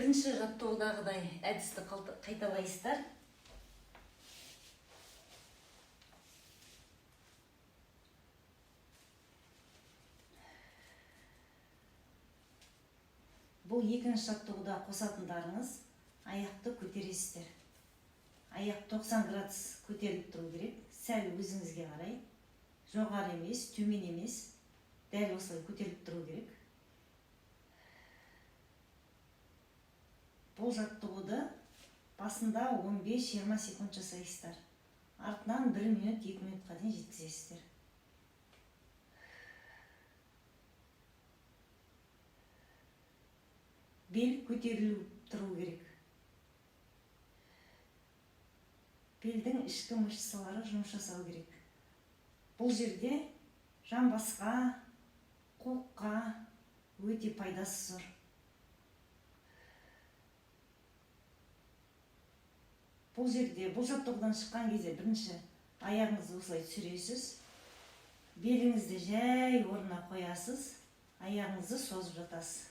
Бірінші жаттығудағыдай әдісті қайталайсыздар. Бұл екінші жаттығуда қосатындарыңыз аяқты көтересіздер. Аяқ 90 градус көтеріліп тұру керек. Сәл өзіңізге қарай. Жоғары емес, төмен емес. Дәл осылай көтеріліп тұру керек. Бұл жаттығуды басында 15-20 секунд жасайсыздар. Артынан 1 минут, 2 минутқа дейін жеткізесіздер. Бел көтеріліп тұру керек. Белдің ішкі мышцалары жұмыс жасау керек. Бұл жерде жамбасқа, қолқа өте пайдасы зор. Бұл жерде, бұл жаттығудан шыққан кезде бірінші аяғыңызды осылай түсіресіз. Беліңізді жай орнына қоясыз, аяғыңызды созып жатасыз.